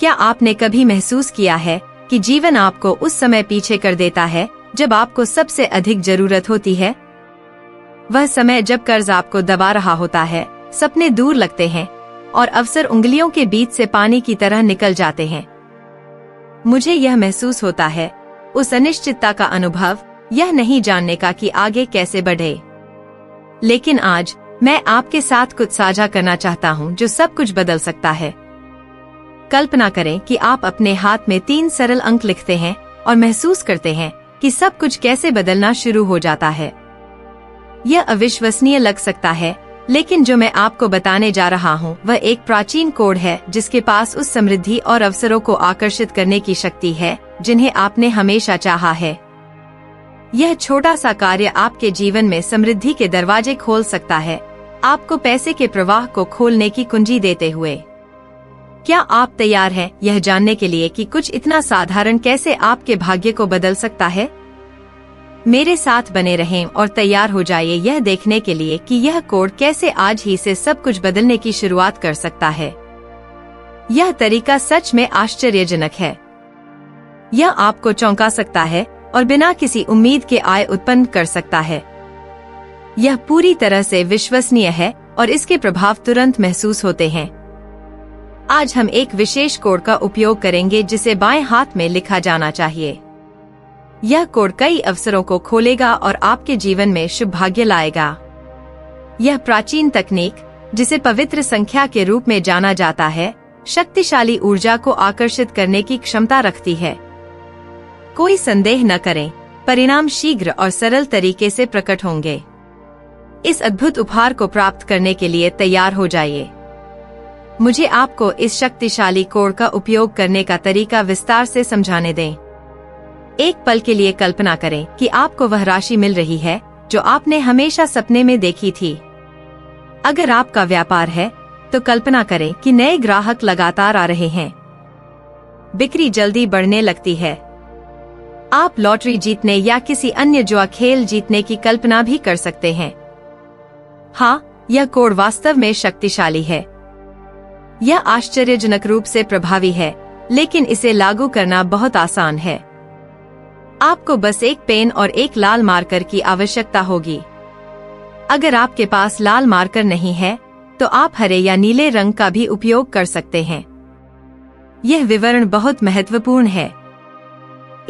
क्या आपने कभी महसूस किया है कि जीवन आपको उस समय पीछे कर देता है जब आपको सबसे अधिक जरूरत होती है? वह समय जब कर्ज आपको दबा रहा होता है, सपने दूर लगते हैं और अवसर उंगलियों के बीच से पानी की तरह निकल जाते हैं। मुझे यह महसूस होता है, उस अनिश्चितता का अनुभव, यह नहीं जानने का कि आगे कैसे बढ़े। लेकिन आज मैं आपके साथ कुछ साझा करना चाहता हूँ जो सब कुछ बदल सकता है। कल्पना करें कि आप अपने हाथ में 3 सरल अंक लिखते हैं और महसूस करते हैं कि सब कुछ कैसे बदलना शुरू हो जाता है। यह अविश्वसनीय लग सकता है, लेकिन जो मैं आपको बताने जा रहा हूँ वह एक प्राचीन कोड है जिसके पास उस समृद्धि और अवसरों को आकर्षित करने की शक्ति है जिन्हें आपने हमेशा चाहा है। यह छोटा सा कार्य आपके जीवन में समृद्धि के दरवाजे खोल सकता है, आपको पैसे के प्रवाह को खोलने की कुंजी देते हुए। क्या आप तैयार हैं यह जानने के लिए कि कुछ इतना साधारण कैसे आपके भाग्य को बदल सकता है? मेरे साथ बने रहें और तैयार हो जाइए यह देखने के लिए कि यह कोड कैसे आज ही से सब कुछ बदलने की शुरुआत कर सकता है। यह तरीका सच में आश्चर्यजनक है। यह आपको चौंका सकता है और बिना किसी उम्मीद के आय उत्पन्न कर सकता है। यह पूरी तरह से विश्वसनीय है और इसके प्रभाव तुरंत महसूस होते हैं। आज हम एक विशेष कोड का उपयोग करेंगे जिसे बाएं हाथ में लिखा जाना चाहिए। यह कोड कई अवसरों को खोलेगा और आपके जीवन में शुभ भाग्य लाएगा। यह प्राचीन तकनीक, जिसे पवित्र संख्या के रूप में जाना जाता है, शक्तिशाली ऊर्जा को आकर्षित करने की क्षमता रखती है। कोई संदेह न करें, परिणाम शीघ्र और सरल तरीके से प्रकट होंगे। इस अद्भुत उपहार को प्राप्त करने के लिए तैयार हो जाइए। मुझे आपको इस शक्तिशाली कोड का उपयोग करने का तरीका विस्तार से समझाने दें। एक पल के लिए कल्पना करें कि आपको वह राशि मिल रही है जो आपने हमेशा सपने में देखी थी। अगर आपका व्यापार है तो कल्पना करें कि नए ग्राहक लगातार आ रहे हैं। बिक्री जल्दी बढ़ने लगती है। आप लॉटरी जीतने या किसी अन्य जुआ खेल जीतने की कल्पना भी कर सकते हैं। हाँ, यह कोड वास्तव में शक्तिशाली है। यह आश्चर्यजनक रूप से प्रभावी है, लेकिन इसे लागू करना बहुत आसान है। आपको बस एक पेन और एक लाल मार्कर की आवश्यकता होगी। अगर आपके पास लाल मार्कर नहीं है, तो आप हरे या नीले रंग का भी उपयोग कर सकते हैं। यह विवरण बहुत महत्वपूर्ण है।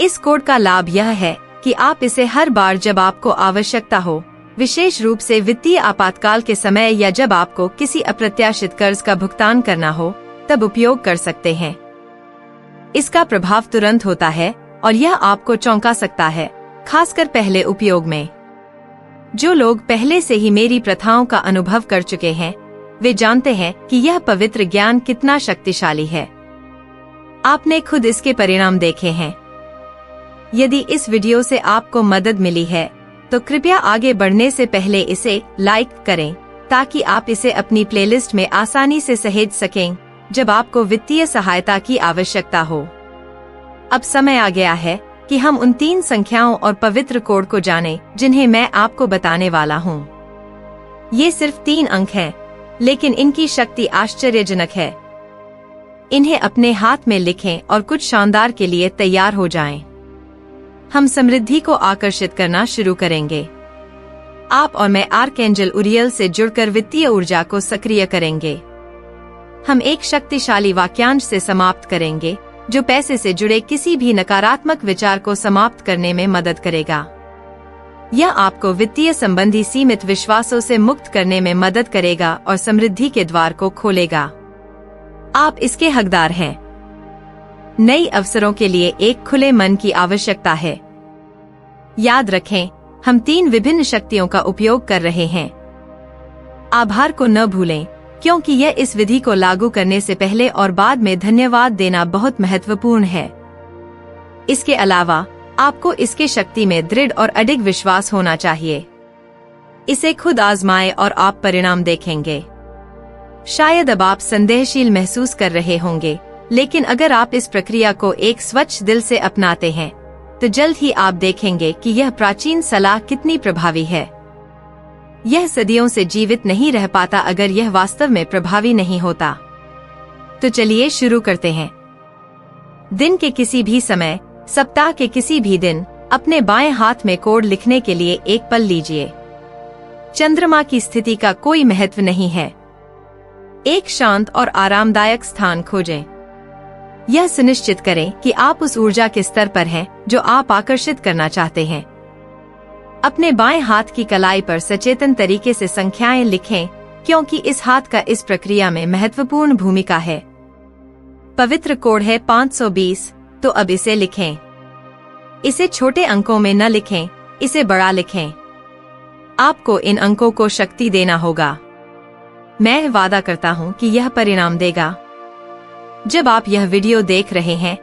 इस कोड का लाभ यह है कि आप इसे हर बार जब आपको आवश्यकता हो, विशेष रूप से वित्तीय आपातकाल के समय या जब आपको किसी अप्रत्याशित कर्ज का भुगतान करना हो, तब उपयोग कर सकते हैं। इसका प्रभाव तुरंत होता है और यह आपको चौंका सकता है, खासकर पहले उपयोग में। जो लोग पहले से ही मेरी प्रथाओं का अनुभव कर चुके हैं, वे जानते हैं कि यह पवित्र ज्ञान कितना शक्तिशाली है। आपने खुद इसके परिणाम देखे हैं। यदि इस वीडियो से आपको मदद मिली है, तो कृपया आगे बढ़ने से पहले इसे लाइक करें ताकि आप इसे अपनी प्लेलिस्ट में आसानी से सहेज सकें जब आपको वित्तीय सहायता की आवश्यकता हो। अब समय आ गया है कि हम उन 3 संख्याओं और पवित्र कोड को जानें जिन्हें मैं आपको बताने वाला हूँ। ये सिर्फ 3 अंक हैं, लेकिन इनकी शक्ति आश्चर्यजनक है। इन्हें अपने हाथ में लिखें और कुछ शानदार के लिए तैयार हो जाएं। हम समृद्धि को आकर्षित करना शुरू करेंगे। आप और मैं आर्कएंजल उरियल से जुड़कर वित्तीय ऊर्जा को सक्रिय करेंगे। हम एक शक्तिशाली वाक्यांश से समाप्त करेंगे जो पैसे से जुड़े किसी भी नकारात्मक विचार को समाप्त करने में मदद करेगा। यह आपको वित्तीय संबंधी सीमित विश्वासों से मुक्त करने में मदद करेगा और समृद्धि के द्वार को खोलेगा। आप इसके हकदार हैं। नई अवसरों के लिए एक खुले मन की आवश्यकता है। याद रखें, हम 3 विभिन्न शक्तियों का उपयोग कर रहे हैं। आभार को न भूलें, क्योंकि यह इस विधि को लागू करने से पहले और बाद में धन्यवाद देना बहुत महत्वपूर्ण है। इसके अलावा आपको इसके शक्ति में दृढ़ और अडिग विश्वास होना चाहिए। इसे खुद आजमाएं और आप परिणाम देखेंगे। शायद अब आप संदेहशील महसूस कर रहे होंगे, लेकिन अगर आप इस प्रक्रिया को एक स्वच्छ दिल से अपनाते हैं, तो जल्द ही आप देखेंगे कि यह प्राचीन सलाह कितनी प्रभावी है। यह सदियों से जीवित नहीं रह पाता अगर यह वास्तव में प्रभावी नहीं होता। तो चलिए शुरू करते हैं। दिन के किसी भी समय, सप्ताह के किसी भी दिन अपने बाएं हाथ में कोड लिखने के लिए एक पल लीजिए। चंद्रमा की स्थिति का कोई महत्व नहीं है। एक शांत और आरामदायक स्थान खोजें। यह सुनिश्चित करें कि आप उस ऊर्जा के स्तर पर हैं जो आप आकर्षित करना चाहते हैं। अपने बाएं हाथ की कलाई पर सचेतन तरीके से संख्याएं लिखें, क्योंकि इस हाथ का इस प्रक्रिया में महत्वपूर्ण भूमिका है। पवित्र कोड है 520, तो अब इसे लिखें। इसे छोटे अंकों में न लिखें, इसे बड़ा लिखें। आपको इन अंकों को शक्ति देना होगा। मैं वादा करता हूं कि यह परिणाम देगा। जब आप यह वीडियो देख रहे हैं,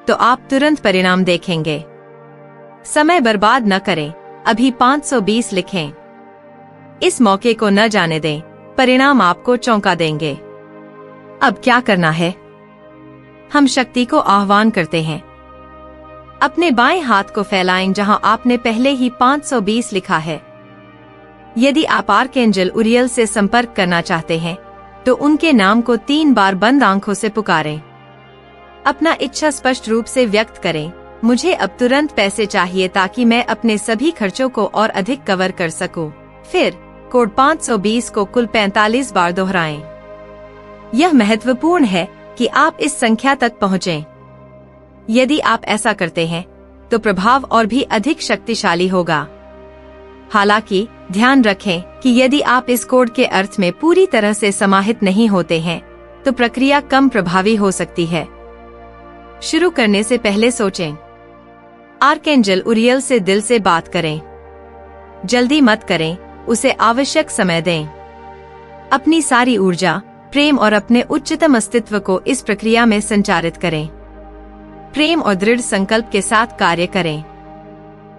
तो आप तुरंत परिणाम देखेंगे। समय बर्बाद न करें, अभी 520 लिखें। इस मौके को न जाने दें, परिणाम आपको चौंका देंगे। अब क्या करना है? हम शक्ति को आह्वान करते हैं। अपने बाएं हाथ को फैलाएं जहां आपने पहले ही 520 लिखा है। यदि आप आर्कएंजल उरियल से संपर्क करना चाहते हैं, तो उनके नाम को 3 बार बंद आंखों से पुकारें। अपना इच्छा स्पष्ट रूप से व्यक्त करें। मुझे अब तुरंत पैसे चाहिए ताकि मैं अपने सभी खर्चों को और अधिक कवर कर सकूं। फिर कोड 520 को कुल 45 बार दोहराएं। यह महत्वपूर्ण है कि आप इस संख्या तक पहुंचें। यदि आप ऐसा करते हैं, तो प्रभाव और भी अधिक शक्तिशाली होगा। हालांकि ध्यान रखें कि यदि आप इस कोड के अर्थ में पूरी तरह से समाहित नहीं होते हैं, तो प्रक्रिया कम प्रभावी हो सकती है। शुरू करने से पहले सोचें। आर्कएंजल उरियल से दिल से बात करें। जल्दी मत करें, उसे आवश्यक समय दें। अपनी सारी ऊर्जा, प्रेम और अपने उच्चतम अस्तित्व को इस प्रक्रिया में संचारित करें। प्रेम और दृढ़ संकल्प के साथ कार्य करें।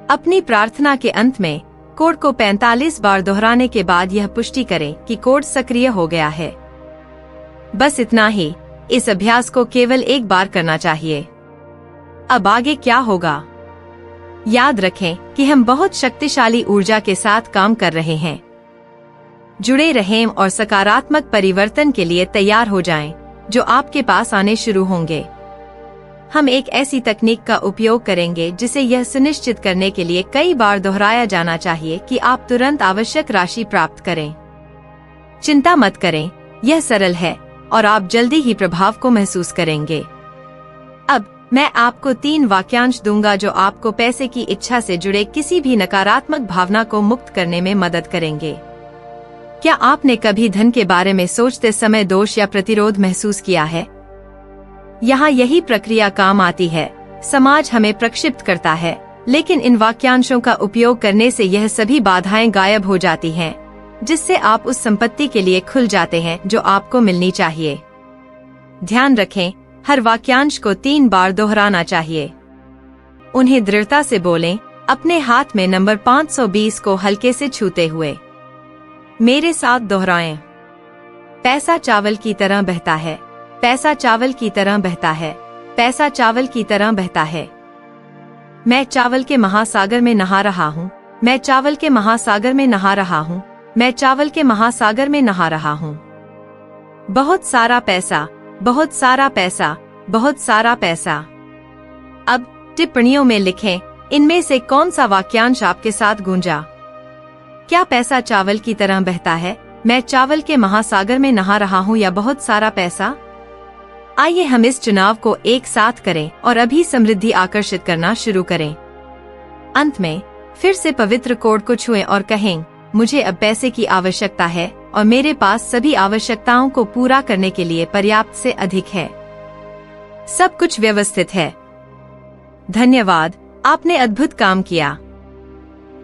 अपनी प्रार्थना के अंत में कोड को 45 बार दोहराने के बाद यह पुष्टि करें कि कोड सक्रिय हो गया है। बस इतना ही। इस अभ्यास को केवल एक बार करना चाहिए। अब आगे क्या होगा? याद रखें कि हम बहुत शक्तिशाली ऊर्जा के साथ काम कर रहे हैं। जुड़े रहें और सकारात्मक परिवर्तन के लिए तैयार हो जाएं, जो आपके पास आने शुरू होंगे। हम एक ऐसी तकनीक का उपयोग करेंगे जिसे यह सुनिश्चित करने के लिए कई बार दोहराया जाना चाहिए कि आप तुरंत आवश्यक राशि प्राप्त करें। चिंता मत करें, यह सरल है और आप जल्दी ही प्रभाव को महसूस करेंगे। अब मैं आपको 3 वाक्यांश दूंगा जो आपको पैसे की इच्छा से जुड़े किसी भी नकारात्मक भावना को मुक्त करने में मदद करेंगे। क्या आपने कभी धन के बारे में सोचते समय दोष या प्रतिरोध महसूस किया है? यहाँ यही प्रक्रिया काम आती है। समाज हमें प्रक्षिप्त करता है, लेकिन इन वाक्यांशों का उपयोग करने से यह सभी बाधाएं गायब हो जाती हैं, जिससे आप उस संपत्ति के लिए खुल जाते हैं जो आपको मिलनी चाहिए। ध्यान रखें, हर वाक्यांश को 3 बार दोहराना चाहिए। उन्हें दृढ़ता से बोलें, अपने हाथ में नंबर 520 को हल्के से छूते हुए। मेरे साथ दोहराएं। पैसा चावल की तरह बहता है। पैसा चावल की तरह बहता है। पैसा चावल की तरह बहता है। मैं चावल के महासागर में नहा रहा हूँ। मैं चावल के महासागर में नहा रहा हूँ। मैं चावल के महासागर में नहा रहा हूँ। बहुत सारा पैसा, बहुत सारा पैसा, बहुत सारा पैसा। अब टिप्पणियों में लिखें, इनमें से कौन सा वाक्यांश आपके साथ गूंजा? क्या पैसा चावल की तरह बहता है, मैं चावल के महासागर में नहा रहा हूँ, या बहुत सारा पैसा? आइए हम इस चुनाव को एक साथ करें और अभी समृद्धि आकर्षित करना शुरू करें। अंत में फिर से पवित्र कोड को छुएं और कहें, मुझे अब पैसे की आवश्यकता है और मेरे पास सभी आवश्यकताओं को पूरा करने के लिए पर्याप्त से अधिक है। सब कुछ व्यवस्थित है। धन्यवाद, आपने अद्भुत काम किया।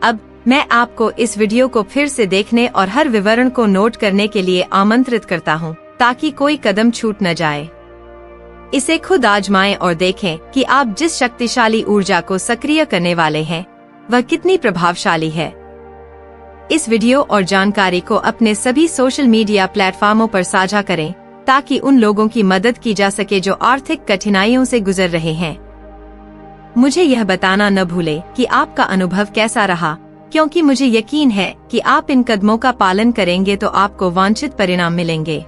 अब मैं आपको इस वीडियो को फिर से देखने और हर विवरण को नोट करने के लिए आमंत्रित करता हूँ, ताकि कोई कदम छूट न जाए। इसे खुद आजमाएं और देखें कि आप जिस शक्तिशाली ऊर्जा को सक्रिय करने वाले हैं, वह कितनी प्रभावशाली है। इस वीडियो और जानकारी को अपने सभी सोशल मीडिया प्लेटफॉर्मों पर साझा करें, ताकि उन लोगों की मदद की जा सके जो आर्थिक कठिनाइयों से गुजर रहे हैं। मुझे यह बताना न भूलें कि आपका अनुभव कैसा रहा, क्योंकि मुझे यकीन है कि आप इन कदमों का पालन करेंगे तो आपको वांछित परिणाम मिलेंगे।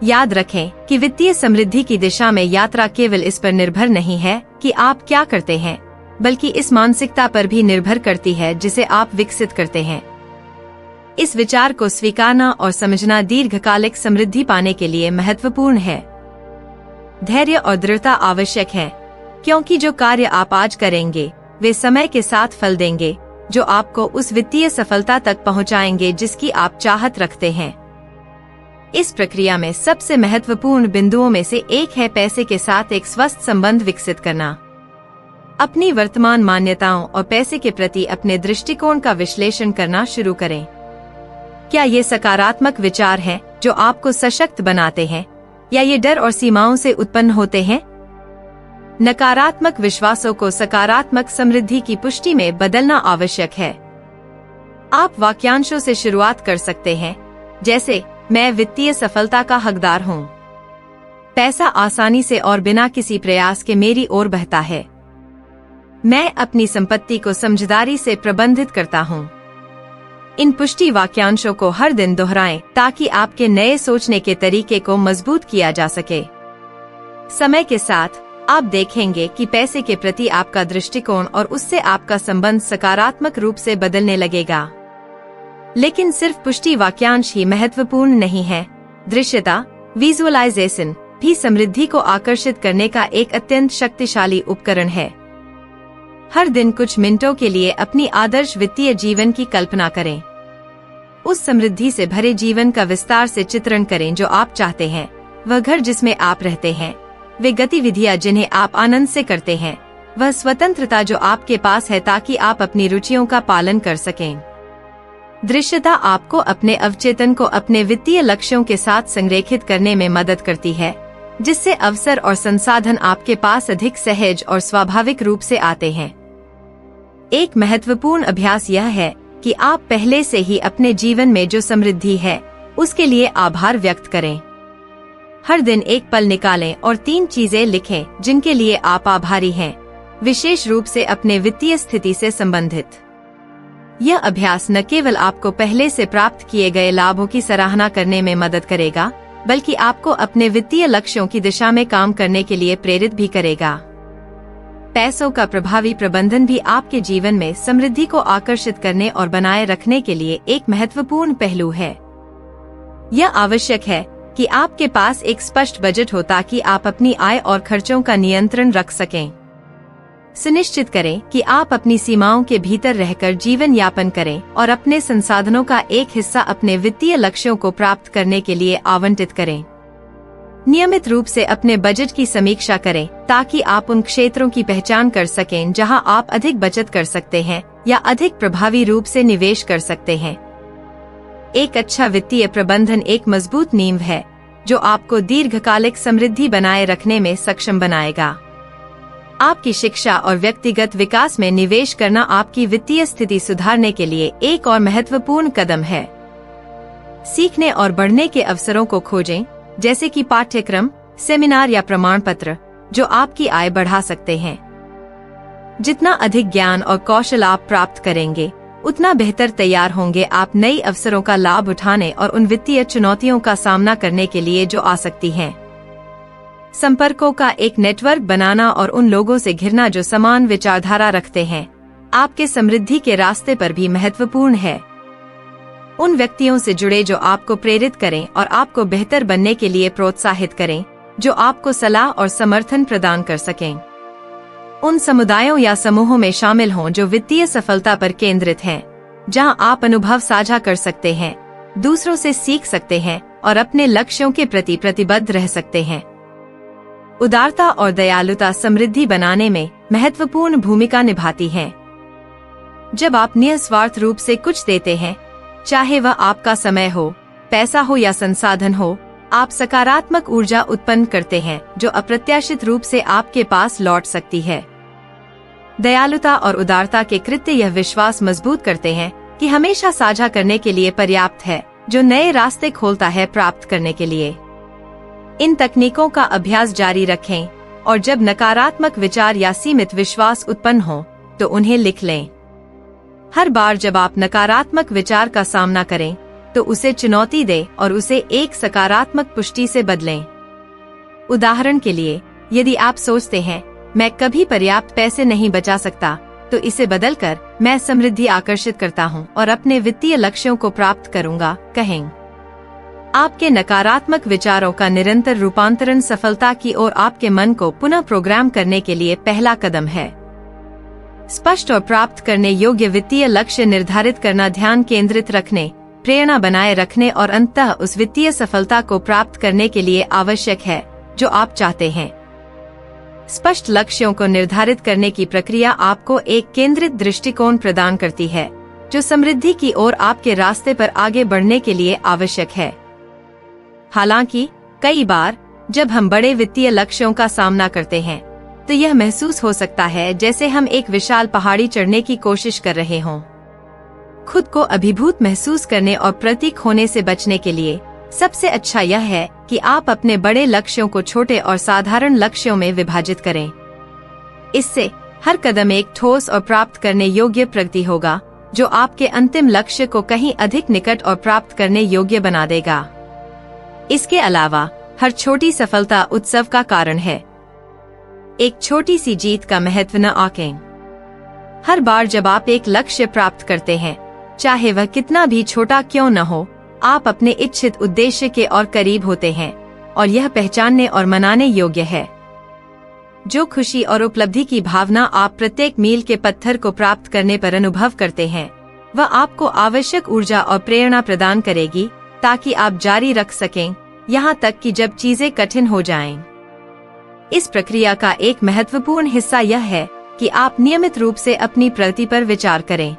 याद रखें कि वित्तीय समृद्धि की दिशा में यात्रा केवल इस पर निर्भर नहीं है कि आप क्या करते हैं, बल्कि इस मानसिकता पर भी निर्भर करती है जिसे आप विकसित करते हैं। इस विचार को स्वीकारना और समझना दीर्घकालिक समृद्धि पाने के लिए महत्वपूर्ण है। धैर्य और दृढ़ता आवश्यक है, क्योंकि जो कार्य आप आज करेंगे वे समय के साथ फल देंगे, जो आपको उस वित्तीय सफलता तक पहुंचाएंगे जिसकी आप चाहत रखते हैं। इस प्रक्रिया में सबसे महत्वपूर्ण बिंदुओं में से एक है पैसे के साथ एक स्वस्थ संबंध विकसित करना। अपनी वर्तमान मान्यताओं और पैसे के प्रति अपने दृष्टिकोण का विश्लेषण करना शुरू करें। क्या ये सकारात्मक विचार हैं जो आपको सशक्त बनाते हैं, या ये डर और सीमाओं से उत्पन्न होते हैं? नकारात्मक विश्वासों को सकारात्मक समृद्धि की पुष्टि में बदलना आवश्यक है। आप वाक्यांशों से शुरुआत कर सकते हैं, जैसे मैं वित्तीय सफलता का हकदार हूँ। पैसा आसानी से और बिना किसी प्रयास के मेरी ओर बहता है। मैं अपनी संपत्ति को समझदारी से प्रबंधित करता हूँ। इन पुष्टि वाक्यांशों को हर दिन दोहराएं ताकि आपके नए सोचने के तरीके को मजबूत किया जा सके। समय के साथ आप देखेंगे कि पैसे के प्रति आपका दृष्टिकोण और उससे आपका संबंध सकारात्मक रूप से बदलने लगेगा। लेकिन सिर्फ पुष्टि वाक्यांश ही महत्वपूर्ण नहीं है। दृश्यता, विजुअलाइजेशन भी समृद्धि को आकर्षित करने का एक अत्यंत शक्तिशाली उपकरण है। हर दिन कुछ मिनटों के लिए अपनी आदर्श वित्तीय जीवन की कल्पना करें। उस समृद्धि से भरे जीवन का विस्तार से चित्रण करें जो आप चाहते हैं। वह घर जिसमें आप रहते हैं, वे गतिविधियां जिन्हें आप आनंद से करते हैं, वह स्वतंत्रता जो आपके पास है ताकि आप अपनी रुचियों का पालन कर सकें। दृश्यता आपको अपने अवचेतन को अपने वित्तीय लक्ष्यों के साथ संरेखित करने में मदद करती है, जिससे अवसर और संसाधन आपके पास अधिक सहज और स्वाभाविक रूप से आते हैं। एक महत्वपूर्ण अभ्यास यह है कि आप पहले से ही अपने जीवन में जो समृद्धि है उसके लिए आभार व्यक्त करें। हर दिन एक पल निकालें और 3 चीजें लिखें जिनके लिए आप आभारी हैं, विशेष रूप से अपने वित्तीय स्थिति से संबंधित। यह अभ्यास न केवल आपको पहले से प्राप्त किए गए लाभों की सराहना करने में मदद करेगा, बल्कि आपको अपने वित्तीय लक्ष्यों की दिशा में काम करने के लिए प्रेरित भी करेगा। पैसों का प्रभावी प्रबंधन भी आपके जीवन में समृद्धि को आकर्षित करने और बनाए रखने के लिए एक महत्वपूर्ण पहलू है। यह आवश्यक है कि आपके पास एक स्पष्ट बजट हो ताकि आप अपनी आय और खर्चों का नियंत्रण रख सकें। सुनिश्चित करें कि आप अपनी सीमाओं के भीतर रहकर जीवन यापन करें और अपने संसाधनों का एक हिस्सा अपने वित्तीय लक्ष्यों को प्राप्त करने के लिए आवंटित करें। नियमित रूप से अपने बजट की समीक्षा करें ताकि आप उन क्षेत्रों की पहचान कर सकें जहां आप अधिक बचत कर सकते हैं या अधिक प्रभावी रूप से निवेश कर सकते हैं। एक अच्छा वित्तीय प्रबंधन एक मजबूत नींव है जो आपको दीर्घकालिक समृद्धि बनाए रखने में सक्षम बनाएगा। आपकी शिक्षा और व्यक्तिगत विकास में निवेश करना आपकी वित्तीय स्थिति सुधारने के लिए एक और महत्वपूर्ण कदम है। सीखने और बढ़ने के अवसरों को खोजें, जैसे कि पाठ्यक्रम, सेमिनार या प्रमाण पत्र, जो आपकी आय बढ़ा सकते हैं। जितना अधिक ज्ञान और कौशल आप प्राप्त करेंगे, उतना बेहतर तैयार होंगे आप नई अवसरों का लाभ उठाने और उन वित्तीय चुनौतियों का सामना करने के लिए जो आ सकती हैं। संपर्कों का एक नेटवर्क बनाना और उन लोगों से घिरना जो समान विचारधारा रखते हैं, आपके समृद्धि के रास्ते पर भी महत्वपूर्ण है। उन व्यक्तियों से जुड़े जो आपको प्रेरित करें और आपको बेहतर बनने के लिए प्रोत्साहित करें, जो आपको सलाह और समर्थन प्रदान कर सकें। उन समुदायों या समूहों में शामिल हों जो वित्तीय सफलता पर केंद्रित हैं, जहां आप अनुभव साझा कर सकते हैं, दूसरों से सीख सकते हैं और अपने लक्ष्यों के प्रति प्रतिबद्ध रह सकते हैं। उदारता और दयालुता समृद्धि बनाने में महत्वपूर्ण भूमिका निभाती हैं। जब आप निस्वार्थ रूप से कुछ देते हैं, चाहे वह आपका समय हो, पैसा हो या संसाधन हो, आप सकारात्मक ऊर्जा उत्पन्न करते हैं जो अप्रत्याशित रूप से आपके पास लौट सकती है। दयालुता और उदारता के कृत्य यह विश्वास मजबूत करते हैं कि हमेशा साझा करने के लिए पर्याप्त है, जो नए रास्ते खोलता है प्राप्त करने के लिए। इन तकनीकों का अभ्यास जारी रखें और जब नकारात्मक विचार या सीमित विश्वास उत्पन्न हो तो उन्हें लिख लें। हर बार जब आप नकारात्मक विचार का सामना करें, तो उसे चुनौती दें और उसे एक सकारात्मक पुष्टि से बदलें। उदाहरण के लिए, यदि आप सोचते हैं मैं कभी पर्याप्त पैसे नहीं बचा सकता, तो इसे बदलकर मैं समृद्धि आकर्षित करता हूँ और अपने वित्तीय लक्ष्यों को प्राप्त करूँगा कहें। आपके नकारात्मक विचारों का निरंतर रूपांतरण सफलता की ओर आपके मन को पुनः प्रोग्राम करने के लिए पहला कदम है। स्पष्ट और प्राप्त करने योग्य वित्तीय लक्ष्य निर्धारित करना ध्यान केंद्रित रखने, प्रेरणा बनाए रखने और अंततः उस वित्तीय सफलता को प्राप्त करने के लिए आवश्यक है जो आप चाहते हैं। स्पष्ट लक्ष्यों को निर्धारित करने की प्रक्रिया आपको एक केंद्रित दृष्टिकोण प्रदान करती है, जो समृद्धि की ओर आपके रास्ते पर आगे बढ़ने के लिए आवश्यक है। हालांकि कई बार जब हम बड़े वित्तीय लक्ष्यों का सामना करते हैं, तो यह महसूस हो सकता है जैसे हम एक विशाल पहाड़ी चढ़ने की कोशिश कर रहे हों। खुद को अभिभूत महसूस करने और प्रतीक होने से बचने के लिए सबसे अच्छा यह है कि आप अपने बड़े लक्ष्यों को छोटे और साधारण लक्ष्यों में विभाजित करें। इससे हर कदम एक ठोस और प्राप्त करने योग्य प्रगति होगा, जो आपके अंतिम लक्ष्य को कहीं अधिक निकट और प्राप्त करने योग्य बना देगा। इसके अलावा हर छोटी सफलता उत्सव का कारण है। एक छोटी सी जीत का महत्व न आंकें। हर बार जब आप एक लक्ष्य प्राप्त करते हैं, चाहे वह कितना भी छोटा क्यों न हो, आप अपने इच्छित उद्देश्य के और करीब होते हैं और यह पहचानने और मनाने योग्य है। जो खुशी और उपलब्धि की भावना आप प्रत्येक मील के पत्थर को प्राप्त करने पर अनुभव करते हैं, वह आपको आवश्यक ऊर्जा और प्रेरणा प्रदान करेगी ताकि आप जारी रख सकें, यहाँ तक कि जब चीजें कठिन हो जाएं। इस प्रक्रिया का एक महत्वपूर्ण हिस्सा यह है कि आप नियमित रूप से अपनी प्रगति पर विचार करें।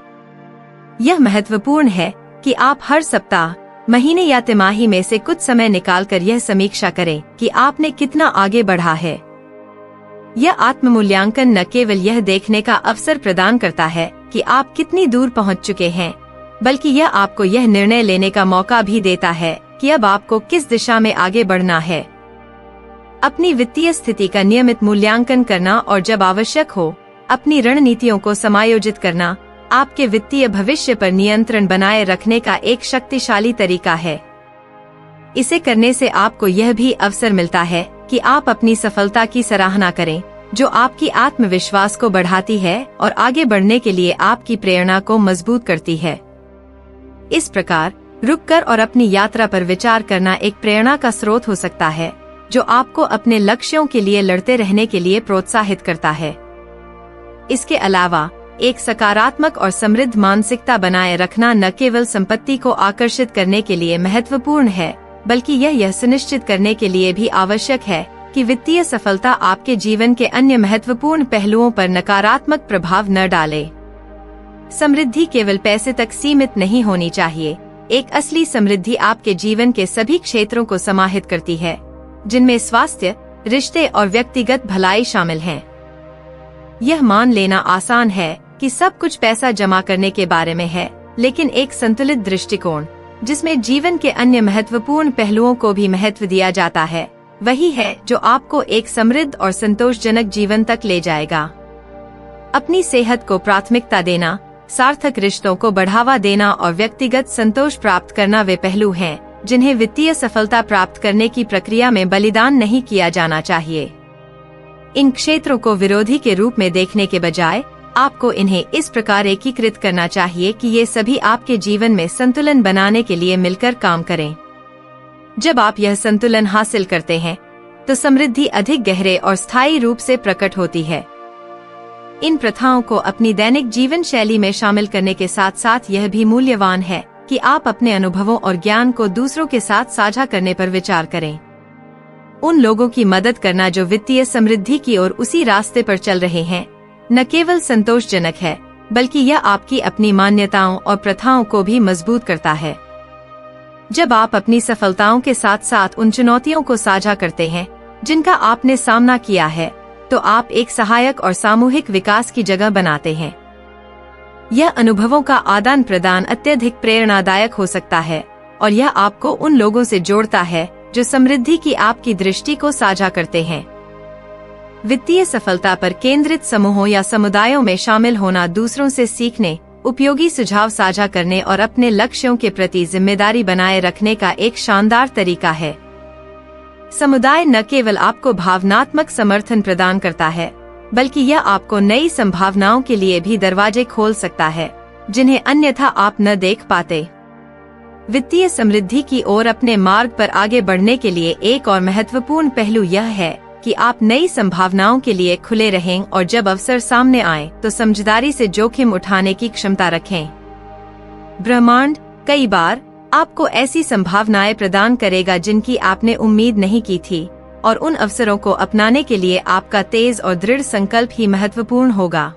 यह महत्वपूर्ण है कि आप हर सप्ताह, महीने या तिमाही में से कुछ समय निकालकर यह समीक्षा करें कि आपने कितना आगे बढ़ा है। यह आत्म मूल्यांकन न केवल यह देखने का अवसर प्रदान करता है कि आप कितनी दूर पहुंच चुके हैं, बल्कि यह आपको यह निर्णय लेने का मौका भी देता है कि अब आपको किस दिशा में आगे बढ़ना है। अपनी वित्तीय स्थिति का नियमित मूल्यांकन करना और जब आवश्यक हो, अपनी रणनीतियों को समायोजित करना आपके वित्तीय भविष्य पर नियंत्रण बनाए रखने का एक शक्तिशाली तरीका है। इसे करने से आपको यह भी अवसर मिलता है कि आप अपनी सफलता की सराहना करें, जो आपकी आत्मविश्वास को बढ़ाती है और आगे बढ़ने के लिए आपकी प्रेरणा को मजबूत करती है। इस प्रकार रुककर और अपनी यात्रा पर विचार करना एक प्रेरणा का स्रोत हो सकता है, जो आपको अपने लक्ष्यों के लिए लड़ते रहने के लिए प्रोत्साहित करता है। इसके अलावा एक सकारात्मक और समृद्ध मानसिकता बनाए रखना न केवल संपत्ति को आकर्षित करने के लिए महत्वपूर्ण है, बल्कि यह सुनिश्चित करने के लिए भी आवश्यक है कि वित्तीय सफलता आपके जीवन के अन्य महत्वपूर्ण पहलुओं पर नकारात्मक प्रभाव न डाले। समृद्धि केवल पैसे तक सीमित नहीं होनी चाहिए। एक असली समृद्धि आपके जीवन के सभी क्षेत्रों को समाहित करती है, जिनमें स्वास्थ्य, रिश्ते और व्यक्तिगत भलाई शामिल हैं। यह मान लेना आसान है कि सब कुछ पैसा जमा करने के बारे में है, लेकिन एक संतुलित दृष्टिकोण जिसमें जीवन के अन्य महत्वपूर्ण पहलुओं को भी महत्व दिया जाता है, वही है जो आपको एक समृद्ध और संतोषजनक जीवन तक ले जाएगा। अपनी सेहत को प्राथमिकता देना, सार्थक रिश्तों को बढ़ावा देना और व्यक्तिगत संतोष प्राप्त करना वे पहलू हैं जिन्हें वित्तीय सफलता प्राप्त करने की प्रक्रिया में बलिदान नहीं किया जाना चाहिए। इन क्षेत्रों को विरोधी के रूप में देखने के बजाय आपको इन्हें इस प्रकार एकीकृत करना चाहिए कि ये सभी आपके जीवन में संतुलन बनाने के लिए मिलकर काम करें। जब आप यह संतुलन हासिल करते हैं, तो समृद्धि अधिक गहरे और स्थायी रूप से प्रकट होती है। इन प्रथाओं को अपनी दैनिक जीवन शैली में शामिल करने के साथ साथ यह भी मूल्यवान है कि आप अपने अनुभवों और ज्ञान को दूसरों के साथ साझा करने पर विचार करें। उन लोगों की मदद करना जो वित्तीय समृद्धि की ओर उसी रास्ते पर चल रहे हैं, न केवल संतोषजनक है, बल्कि यह आपकी अपनी मान्यताओं और प्रथाओं को भी मजबूत करता है। जब आप अपनी सफलताओं के साथ साथ उन चुनौतियों को साझा करते हैं जिनका आपने सामना किया है, तो आप एक सहायक और सामूहिक विकास की जगह बनाते हैं। यह अनुभवों का आदान प्रदान अत्यधिक प्रेरणादायक हो सकता है और यह आपको उन लोगों से जोड़ता है जो समृद्धि की आपकी दृष्टि को साझा करते हैं। वित्तीय सफलता पर केंद्रित समूहों या समुदायों में शामिल होना दूसरों से सीखने, उपयोगी सुझाव साझा करने और अपने लक्ष्यों के प्रति जिम्मेदारी बनाए रखने का एक शानदार तरीका है। समुदाय न केवल आपको भावनात्मक समर्थन प्रदान करता है, बल्कि यह आपको नई संभावनाओं के लिए भी दरवाजे खोल सकता है, जिन्हें अन्यथा आप न देख पाते। वित्तीय समृद्धि की ओर अपने मार्ग पर आगे बढ़ने के लिए एक और महत्वपूर्ण पहलू यह है कि आप नई संभावनाओं के लिए खुले रहें और जब अवसर सामने आए तो समझदारी से जोखिम उठाने की क्षमता रखें। ब्रह्मांड कई बार आपको ऐसी संभावनाएं प्रदान करेगा जिनकी आपने उम्मीद नहीं की थी, और उन अवसरों को अपनाने के लिए आपका तेज और दृढ़ संकल्प ही महत्वपूर्ण होगा।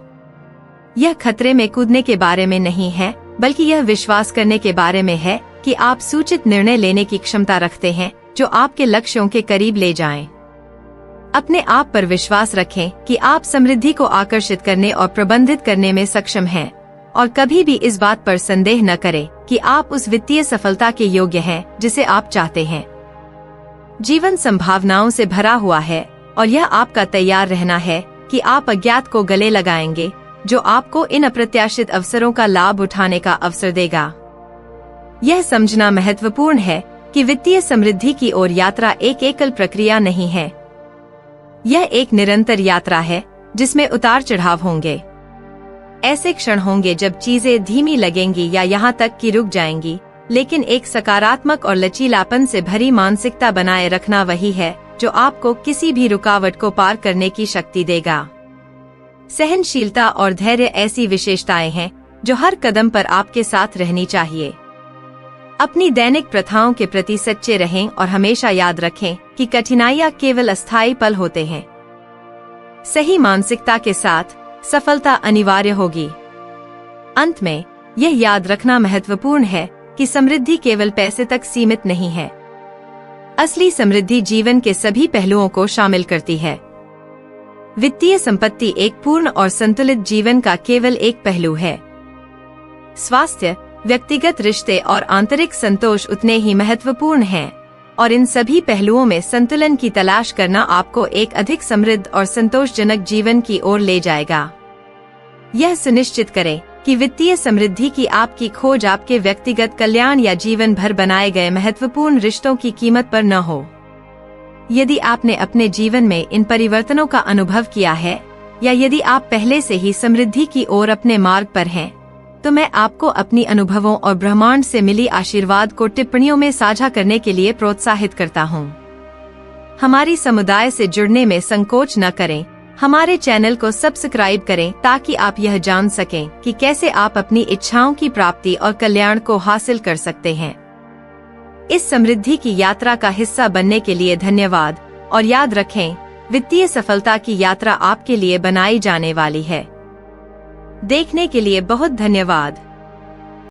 यह खतरे में कूदने के बारे में नहीं है, बल्कि यह विश्वास करने के बारे में है कि आप सूचित निर्णय लेने की क्षमता रखते हैं जो आपके लक्ष्यों के करीब ले जाएं। अपने आप पर विश्वास रखें कि आप समृद्धि को आकर्षित करने और प्रबंधित करने में सक्षम हैं, और कभी भी इस बात पर संदेह न करें कि आप उस वित्तीय सफलता के योग्य हैं जिसे आप चाहते हैं। जीवन संभावनाओं से भरा हुआ है और यह आपका तैयार रहना है कि आप अज्ञात को गले लगाएंगे, जो आपको इन अप्रत्याशित अवसरों का लाभ उठाने का अवसर देगा। यह समझना महत्वपूर्ण है कि वित्तीय समृद्धि की ओर यात्रा एक एकल प्रक्रिया नहीं है। यह एक निरंतर यात्रा है जिसमें उतार चढ़ाव होंगे। ऐसे क्षण होंगे जब चीजें धीमी लगेंगी या यहाँ तक कि रुक जाएंगी, लेकिन एक सकारात्मक और लचीलापन से भरी मानसिकता बनाए रखना वही है जो आपको किसी भी रुकावट को पार करने की शक्ति देगा। सहनशीलता और धैर्य ऐसी विशेषताएं हैं जो हर कदम पर आपके साथ रहनी चाहिए। अपनी दैनिक प्रथाओं के प्रति सच्चे रहें और हमेशा याद रखें कि कठिनाइयां केवल अस्थायी पल होते हैं। सही मानसिकता के साथ सफलता अनिवार्य होगी। अंत में यह याद रखना महत्वपूर्ण है कि समृद्धि केवल पैसे तक सीमित नहीं है। असली समृद्धि जीवन के सभी पहलुओं को शामिल करती है। वित्तीय संपत्ति एक पूर्ण और संतुलित जीवन का केवल एक पहलू है। स्वास्थ्य, व्यक्तिगत रिश्ते और आंतरिक संतोष उतने ही महत्वपूर्ण हैं, और इन सभी पहलुओं में संतुलन की तलाश करना आपको एक अधिक समृद्ध और संतोषजनक जीवन की ओर ले जाएगा। यह सुनिश्चित करें कि वित्तीय समृद्धि की आपकी खोज आपके व्यक्तिगत कल्याण या जीवन भर बनाए गए महत्वपूर्ण रिश्तों की कीमत पर न हो। यदि आपने अपने जीवन में इन परिवर्तनों का अनुभव किया है, या यदि आप पहले से ही समृद्धि की ओर अपने मार्ग पर हैं, तो मैं आपको अपनी अनुभवों और ब्रह्मांड से मिली आशीर्वाद को टिप्पणियों में साझा करने के लिए प्रोत्साहित करता हूँ। हमारी समुदाय से जुड़ने में संकोच न करें। हमारे चैनल को सब्सक्राइब करें ताकि आप यह जान सकें कि कैसे आप अपनी इच्छाओं की प्राप्ति और कल्याण को हासिल कर सकते हैं। इस समृद्धि की यात्रा का हिस्सा बनने के लिए धन्यवाद, और याद रखें, वित्तीय सफलता की यात्रा आपके लिए बनाई जाने वाली है। देखने के लिए बहुत धन्यवाद।